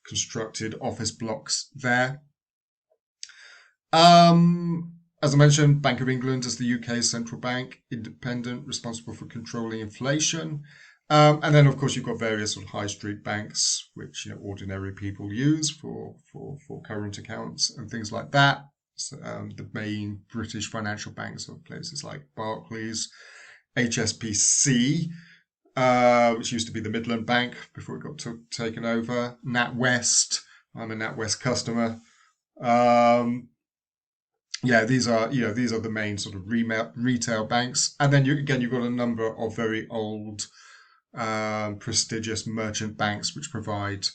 constructed office blocks there. As I mentioned, Bank of England is the UK's central bank, independent, responsible for controlling inflation. And then, of course, you've got various sort of high street banks, which ordinary people use for current accounts and things like that. So, the main British financial banks are places like Barclays, HSBC, which used to be the Midland Bank before it got taken over, NatWest. I'm a NatWest customer. yeah, these are the main sort of retail banks, and then you've got a number of very old, prestigious merchant banks which provide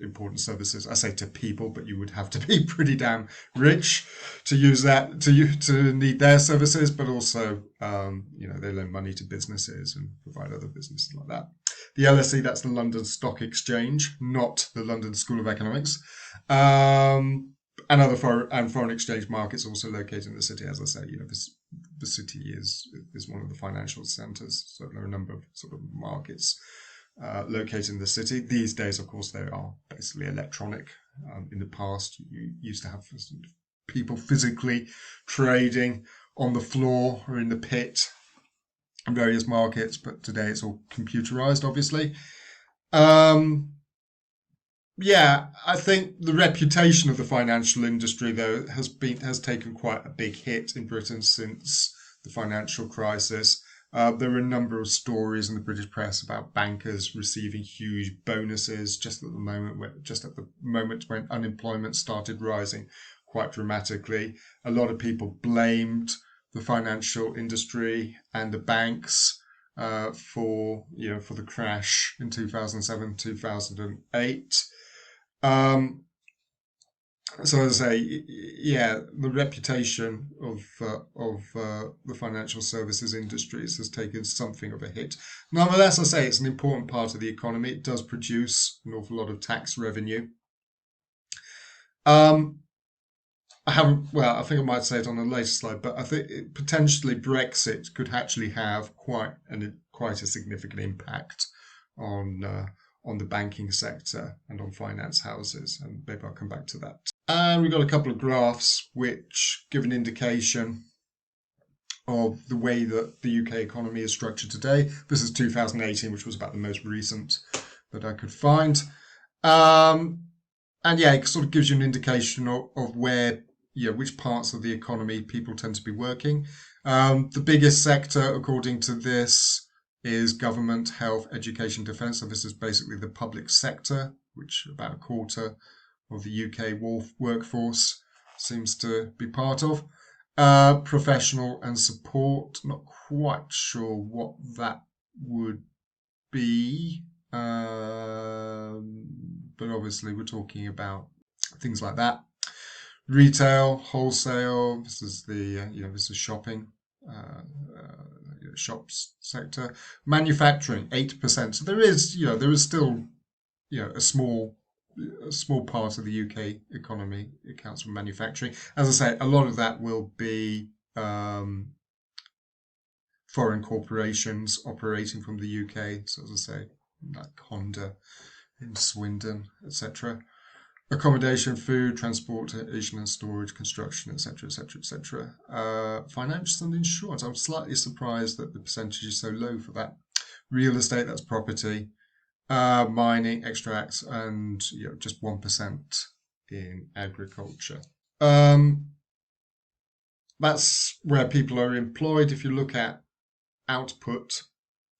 important services. I say to people, but you would have to be pretty damn rich to use that to need their services. But also, they loan money to businesses and provide other businesses like that. The LSE, that's the London Stock Exchange, not the London School of Economics. And other foreign exchange markets also located in the city. As I say, the city is one of the financial centres, so there are a number of sort of markets located in the city. These days, of course, they are basically electronic. In the past, you used to have people physically trading on the floor or in the pit in various markets, but today it's all computerized, obviously. Um, yeah, I think the reputation of the financial industry, though, has taken quite a big hit in Britain since the financial crisis. There are a number of stories in the British press about bankers receiving huge bonuses just at the moment when unemployment started rising quite dramatically. A lot of people blamed the financial industry and the banks for the crash in 2007, 2008. Um, so as I say, yeah, the reputation of the financial services industries has taken something of a hit. Nonetheless, I say it's an important part of the economy. It does produce an awful lot of tax revenue. Um, I haven't. Well, I think I might say it on a later slide, but I think potentially Brexit could actually have quite a significant impact on on the banking sector and on finance houses, and maybe I'll come back to that. And we've got a couple of graphs which give an indication of the way that the UK economy is structured today. This is 2018, which was about the most recent that I could find. Um, and yeah, it sort of gives you an indication of where, which parts of the economy people tend to be working. The biggest sector, according to this, is government, health, education, defence. So this is basically the public sector, which about a quarter of the UK workforce seems to be part of. Professional and support, not quite sure what that would be. But obviously we're talking about things like that. Retail, wholesale. This is this is shopping, shops sector. Manufacturing, 8%. So there is still, a small part of the UK economy accounts for manufacturing. As I say, a lot of that will be foreign corporations operating from the UK. So as I say, like Honda in Swindon, etc. Accommodation, food, transportation and storage, construction, etc., etc., etc. Finance and insurance. I'm slightly surprised that the percentage is so low for that. Real estate, that's property. Mining, extracts, and just 1% in agriculture. Um, that's where people are employed. If you look at output,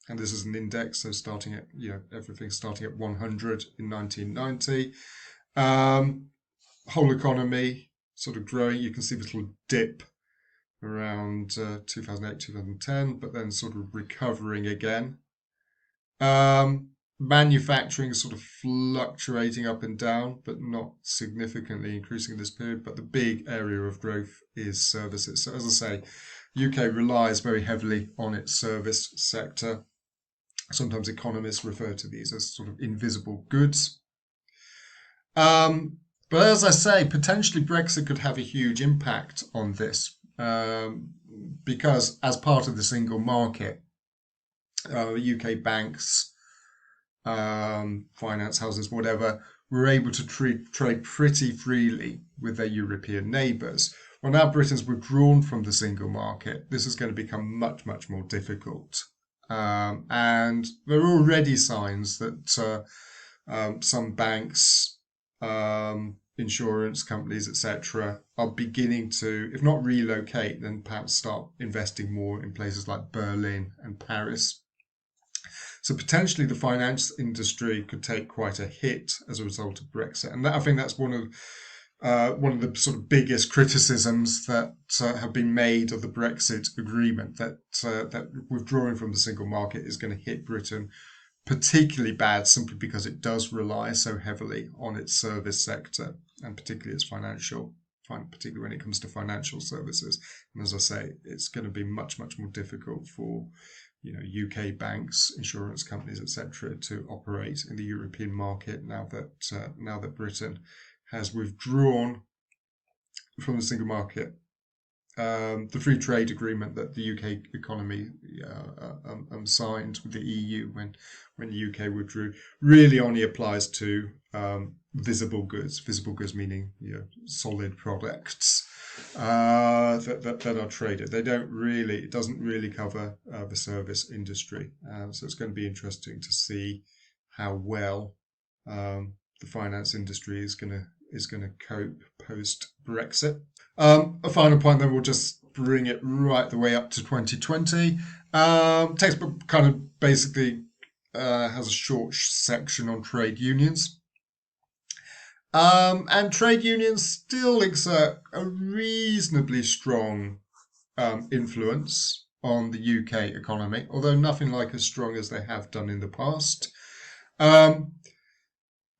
and this is an index, so starting at everything starting at 100 in 1990. Whole economy sort of growing. You can see this little dip around 2008, 2010, but then sort of recovering again. Manufacturing is sort of fluctuating up and down, but not significantly increasing in this period. But the big area of growth is services. So as I say, UK relies very heavily on its service sector. Sometimes economists refer to these as sort of invisible goods. But as I say, potentially Brexit could have a huge impact on this because as part of the single market, UK banks, finance houses, whatever, were able to trade pretty freely with their European neighbours. Well, now Britain's withdrawn from the single market. This is going to become much, much more difficult. And there are already signs that some banks, insurance companies, etc., are beginning to, if not relocate, then perhaps start investing more in places like Berlin and Paris. So potentially the finance industry could take quite a hit as a result of Brexit. And I think that's one of one of the sort of biggest criticisms that have been made of the Brexit agreement, that withdrawing from the single market is going to hit Britain particularly bad, simply because it does rely so heavily on its service sector, and particularly its particularly when it comes to financial services. And as I say, it's going to be much, much more difficult for UK banks, insurance companies, etc., to operate in the European market now that Britain has withdrawn from the single market. The free trade agreement that the UK economy signed with the EU when the UK withdrew really only applies to visible goods. Visible goods meaning solid products that are traded. They don't really. It doesn't really cover the service industry. So it's going to be interesting to see how well the finance industry is going to cope post Brexit. A final point, then we'll just bring it right the way up to 2020. Textbook kind of basically has a short section on trade unions. And trade unions still exert a reasonably strong influence on the UK economy, although nothing like as strong as they have done in the past.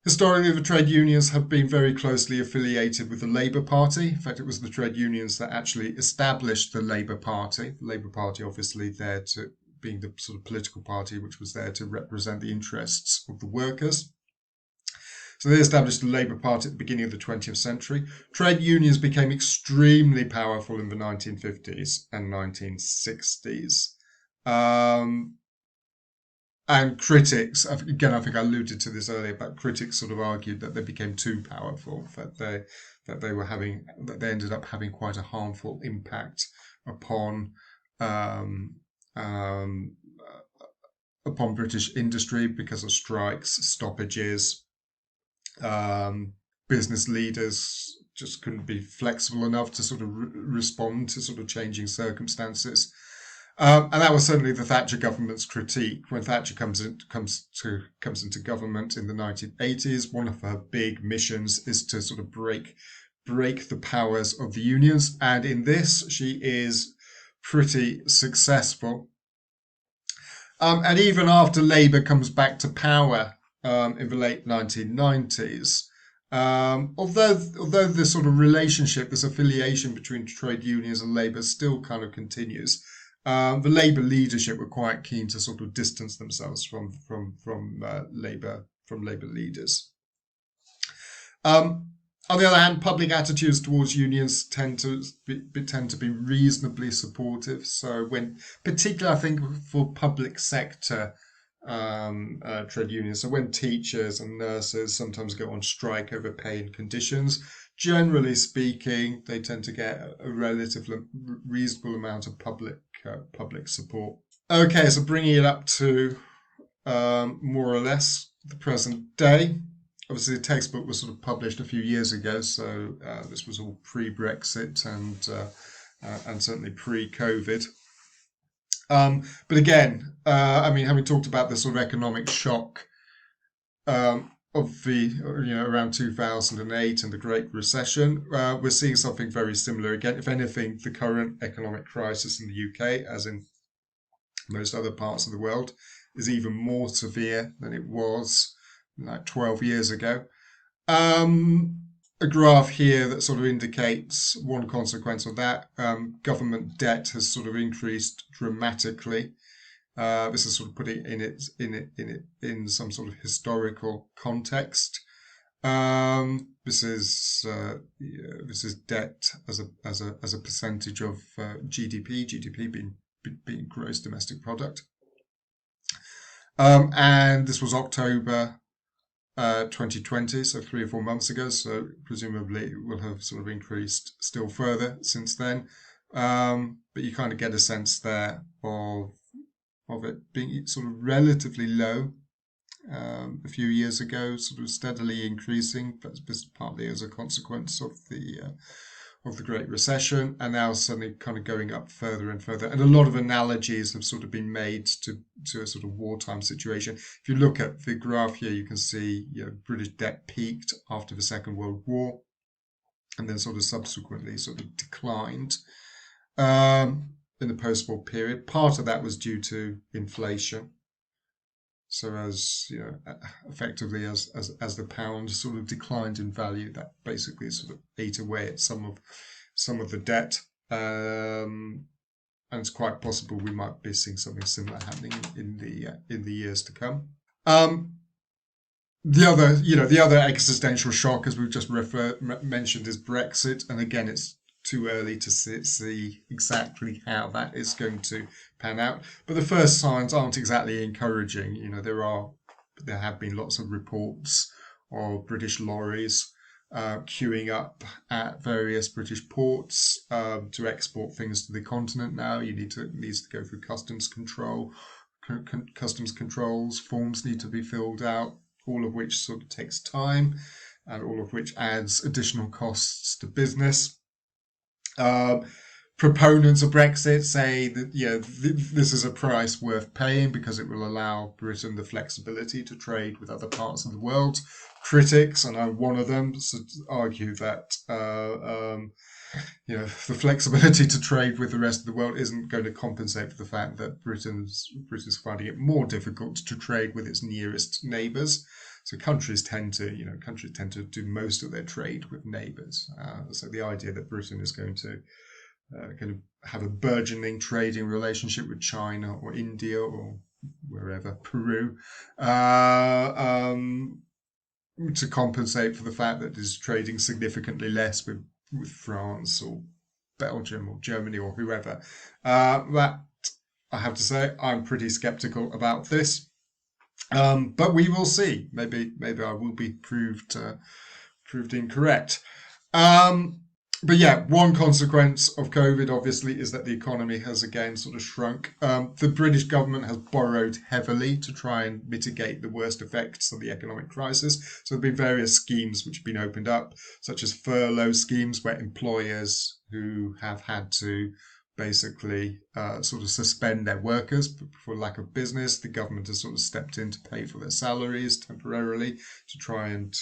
Historically, the trade unions have been very closely affiliated with the Labour Party. In fact, it was the trade unions that actually established the Labour Party. The Labour Party, obviously, being the sort of political party which was there to represent the interests of the workers. So they established the Labour Party at the beginning of the 20th century. Trade unions became extremely powerful in the 1950s and 1960s. And critics, again, I think I alluded to this earlier, but critics sort of argued that they became too powerful, that they ended up having quite a harmful impact upon upon British industry because of strikes, stoppages. Business leaders just couldn't be flexible enough to sort of respond to sort of changing circumstances. And that was certainly the Thatcher government's critique. When Thatcher comes into government in the 1980s, one of her big missions is to sort of break the powers of the unions, and in this she is pretty successful. And even after Labour comes back to power in the late 1990s, although this sort of relationship, this affiliation between trade unions and Labour still kind of continues, the Labour leadership were quite keen to sort of distance themselves from Labour leaders. On the other hand, public attitudes towards unions tend to be reasonably supportive. So particularly I think for public sector trade unions, so when teachers and nurses sometimes go on strike over pay and conditions, generally speaking, they tend to get a relatively reasonable amount of public support. Okay, so bringing it up to more or less the present day. Obviously, the textbook was sort of published a few years ago, so this was all pre-Brexit and certainly pre-COVID. But again, I mean, having talked about the sort of economic shock of the around 2008 and the Great Recession, we're seeing something very similar again. If anything, the current economic crisis in the UK, as in most other parts of the world, is even more severe than it was like 12 years ago. A graph here that sort of indicates one consequence of that. Government debt has sort of increased dramatically. This is sort of putting in some sort of historical context. This is debt as a percentage of GDP being gross domestic product. And this was October 2020, so 3 or 4 months ago. So presumably it will have sort of increased still further since then. But you kind of get a sense there of it being sort of relatively low a few years ago, sort of steadily increasing, but partly as a consequence of the Great Recession, and now suddenly kind of going up further and further. And a lot of analogies have sort of been made to a sort of wartime situation. If you look at the graph here, you can see British debt peaked after the Second World War. and then sort of subsequently sort of declined in the post-war period. Part of that was due to inflation. So as you know, effectively as the pound sort of declined in value, that basically sort of ate away at some of the debt. And it's quite possible we might be seeing something similar happening in the years to come. Um, the other existential shock, as we've just mentioned, is Brexit, and again, it's too early to see exactly how that is going to pan out. But the first signs aren't exactly encouraging. There have been lots of reports of British lorries queuing up at various British ports to export things to the continent. Now needs to go through customs controls. Forms need to be filled out, all of which sort of takes time, and all of which adds additional costs to business. Proponents of Brexit say that this is a price worth paying because it will allow Britain the flexibility to trade with other parts of the world. Critics, and I'm one of them, argue that the flexibility to trade with the rest of the world isn't going to compensate for the fact that Britain's finding it more difficult to trade with its nearest neighbours. So countries tend to do most of their trade with neighbours. So the idea that Britain is going to have a burgeoning trading relationship with China or India or wherever, Peru, to compensate for the fact that it is trading significantly less with France or Belgium or Germany or whoever. That, I have to say, I'm pretty skeptical about this. But we will see. Maybe I will be proved incorrect. But yeah, one consequence of COVID, obviously, is that the economy has again sort of shrunk. The British government has borrowed heavily to try and mitigate the worst effects of the economic crisis. So there have been various schemes which have been opened up, such as furlough schemes, where employers who have had to basically sort of suspend their workers for lack of business, the government has sort of stepped in to pay for their salaries temporarily to try and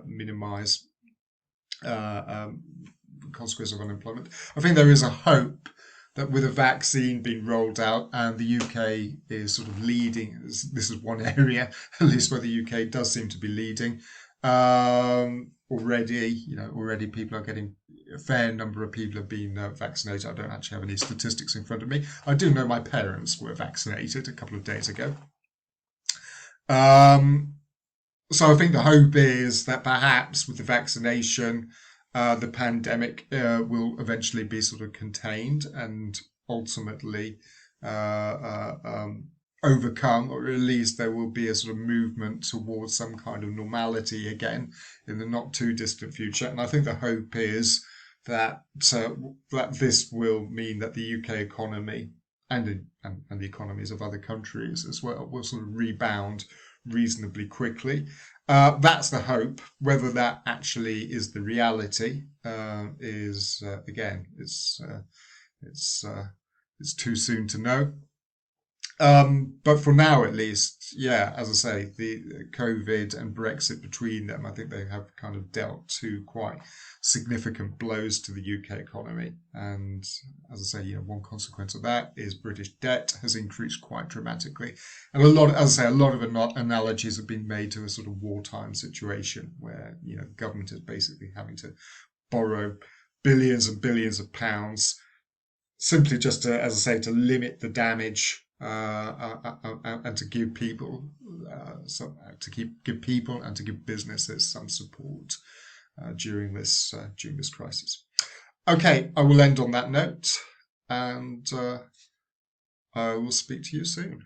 minimise consequence of unemployment. I think there is a hope that with a vaccine being rolled out, and the UK is sort of leading, this is one area at least where the UK does seem to be leading. Already people are getting, a fair number of people have been vaccinated. I don't actually have any statistics in front of me. I do know my parents were vaccinated a couple of days ago. So I think the hope is that perhaps with the vaccination, the pandemic will eventually be sort of contained and ultimately overcome, or at least there will be a sort of movement towards some kind of normality again in the not too distant future. And I think the hope is that this will mean that the UK economy and the economies of other countries as well will sort of rebound reasonably quickly. That's the hope. Whether that actually is the reality is again, it's too soon to know. But for now, at least, yeah, as I say, the COVID and Brexit between them, I think they have kind of dealt two quite significant blows to the UK economy. And as I say, one consequence of that is British debt has increased quite dramatically. And a lot of analogies have been made to a sort of wartime situation where, the government is basically having to borrow billions and billions of pounds simply just to, as I say, to limit the damage and to give people and to give businesses some support during this crisis. Okay, I will end on that note, and I will speak to you soon.